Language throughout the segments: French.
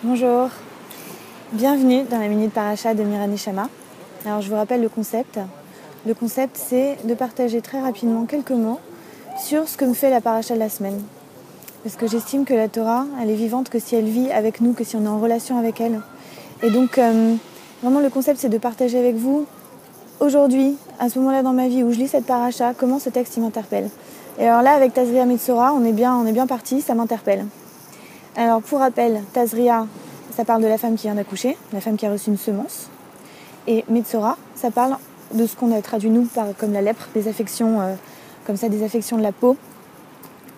Bonjour, bienvenue dans la Minute Paracha de Mira Neshama. Alors je vous rappelle le concept. Le concept c'est de partager très rapidement quelques mots sur ce que me fait la Paracha de la semaine. Parce que j'estime que la Torah, elle est vivante que si elle vit avec nous, que si on est en relation avec elle. Et donc vraiment le concept c'est de partager avec vous aujourd'hui, à ce moment-là dans ma vie où je lis cette Paracha, comment ce texte il m'interpelle. Et alors là avec Tazria Metzora, on est bien parti, ça m'interpelle. Alors pour rappel, Tazria, ça parle de la femme qui vient d'accoucher, la femme qui a reçu une semence. Et Metzora, ça parle de ce qu'on a traduit nous comme la lèpre, des affections comme ça, des affections de la peau,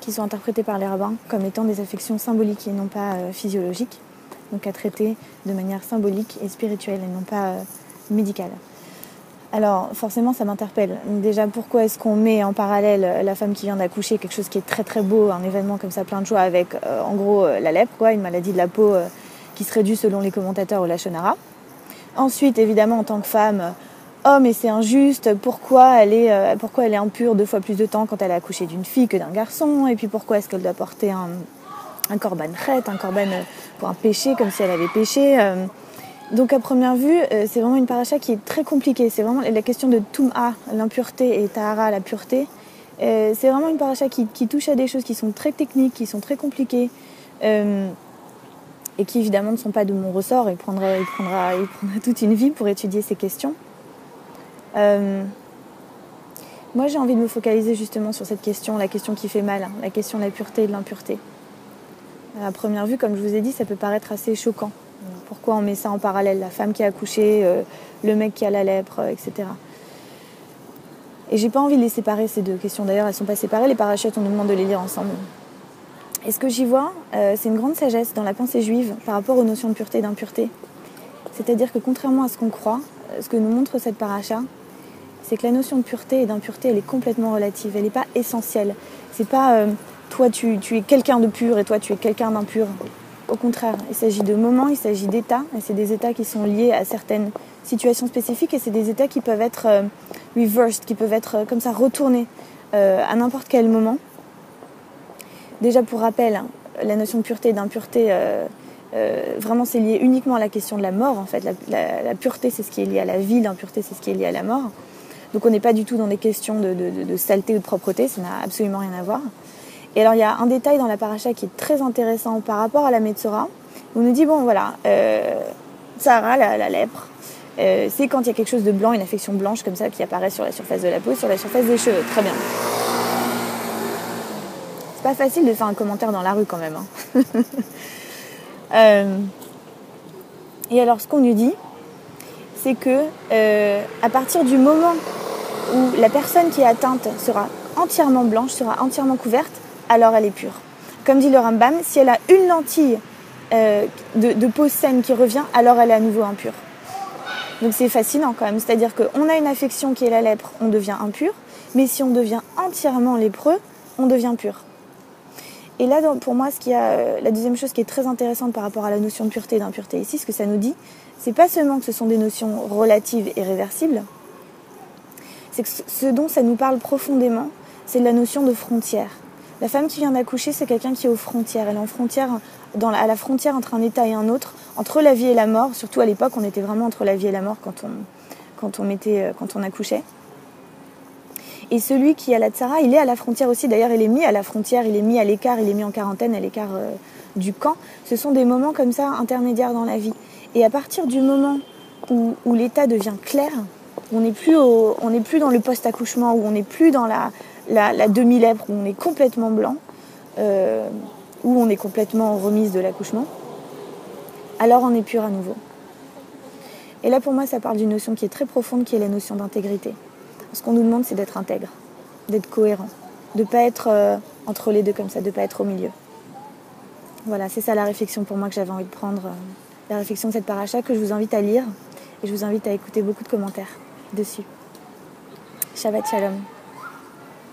qui sont interprétées par les rabbins comme étant des affections symboliques et non pas physiologiques, donc à traiter de manière symbolique et spirituelle et non pas médicale. Alors forcément ça m'interpelle. Déjà pourquoi est-ce qu'on met en parallèle la femme qui vient d'accoucher, quelque chose qui est très très beau, un événement comme ça plein de joie avec en gros la lèpre, une maladie de la peau qui serait due selon les commentateurs au Lachon Hara. Ensuite évidemment en tant que femme, oh mais c'est injuste, pourquoi elle est impure 2 fois plus de temps quand elle a accouché d'une fille que d'un garçon, et puis pourquoi est-ce qu'elle doit porter un korban chet, un korban pour un péché comme si elle avait péché. Donc à première vue, c'est vraiment une paracha qui est très compliquée. C'est vraiment la question de Tum'a, l'impureté, et Tahara, la pureté. C'est vraiment une paracha qui touche à des choses qui sont très techniques, qui sont très compliquées, et qui évidemment ne sont pas de mon ressort. Il prendra toute une vie pour étudier ces questions. Moi j'ai envie de me focaliser justement sur cette question, la question qui fait mal, la question de la pureté et de l'impureté. À première vue, comme je vous ai dit, ça peut paraître assez choquant. Pourquoi on met ça en parallèle, la femme qui a accouché, le mec qui a la lèpre, etc. Et j'ai pas envie de les séparer ces deux questions. D'ailleurs, elles sont pas séparées. Les parachutes, on nous demande de les lire ensemble. Et ce que j'y vois, c'est une grande sagesse dans la pensée juive par rapport aux notions de pureté et d'impureté. C'est-à-dire que contrairement à ce qu'on croit, ce que nous montre cette paracha, c'est que la notion de pureté et d'impureté, elle est complètement relative. Elle n'est pas essentielle. C'est pas toi tu es quelqu'un de pur et toi tu es quelqu'un d'impur. Au contraire, il s'agit de moments, il s'agit d'états, et c'est des états qui sont liés à certaines situations spécifiques, et c'est des états qui peuvent être reversed, qui peuvent être comme ça retournés à n'importe quel moment. Déjà pour rappel, la notion de pureté et d'impureté, vraiment c'est lié uniquement à la question de la mort en fait. La pureté c'est ce qui est lié à la vie, l'impureté c'est ce qui est lié à la mort. Donc on n'est pas du tout dans des questions de saleté ou de propreté, ça n'a absolument rien à voir. Et alors il y a un détail dans la paracha qui est très intéressant par rapport à la Metzora. On nous dit, bon voilà, Sarah, la lèpre, c'est quand il y a quelque chose de blanc, une affection blanche comme ça qui apparaît sur la surface de la peau, sur la surface des cheveux. Très bien. C'est pas facile de faire un commentaire dans la rue quand même. Et alors ce qu'on nous dit, c'est que à partir du moment où la personne qui est atteinte sera entièrement blanche, sera entièrement couverte, alors elle est pure. Comme dit le Rambam, si elle a une lentille de peau saine qui revient, alors elle est à nouveau impure. Donc c'est fascinant quand même, c'est-à-dire qu'on a une affection qui est la lèpre, on devient impur, mais si on devient entièrement lépreux, on devient pur. Et là, pour moi, la deuxième chose qui est très intéressante par rapport à la notion de pureté et d'impureté ici, ce que ça nous dit, c'est pas seulement que ce sont des notions relatives et réversibles, c'est que ce dont ça nous parle profondément, c'est de la notion de frontière. La femme qui vient d'accoucher, c'est quelqu'un qui est aux frontières. Elle est en frontière, à la frontière entre un état et un autre, entre la vie et la mort. Surtout à l'époque, on était vraiment entre la vie et la mort quand on accouchait. Et celui qui a la tsara, il est à la frontière aussi. D'ailleurs, il est mis à la frontière, il est mis à l'écart, il est mis en quarantaine, à l'écart du camp. Ce sont des moments comme ça intermédiaires dans la vie. Et à partir du moment où l'état devient clair, on n'est plus dans le post-accouchement, où on n'est plus dans la demi-lèpre, où on est complètement blanc, où on est complètement remise de l'accouchement, alors on est pur à nouveau. Et là pour moi ça parle d'une notion qui est très profonde, qui est la notion d'intégrité. Ce qu'on nous demande c'est d'être intègre, d'être cohérent, de ne pas être entre les deux comme ça, de ne pas être au milieu. Voilà, c'est ça la réflexion pour moi que j'avais envie de prendre, la réflexion de cette paracha que je vous invite à lire, et je vous invite à écouter beaucoup de commentaires dessus. Shabbat Shalom.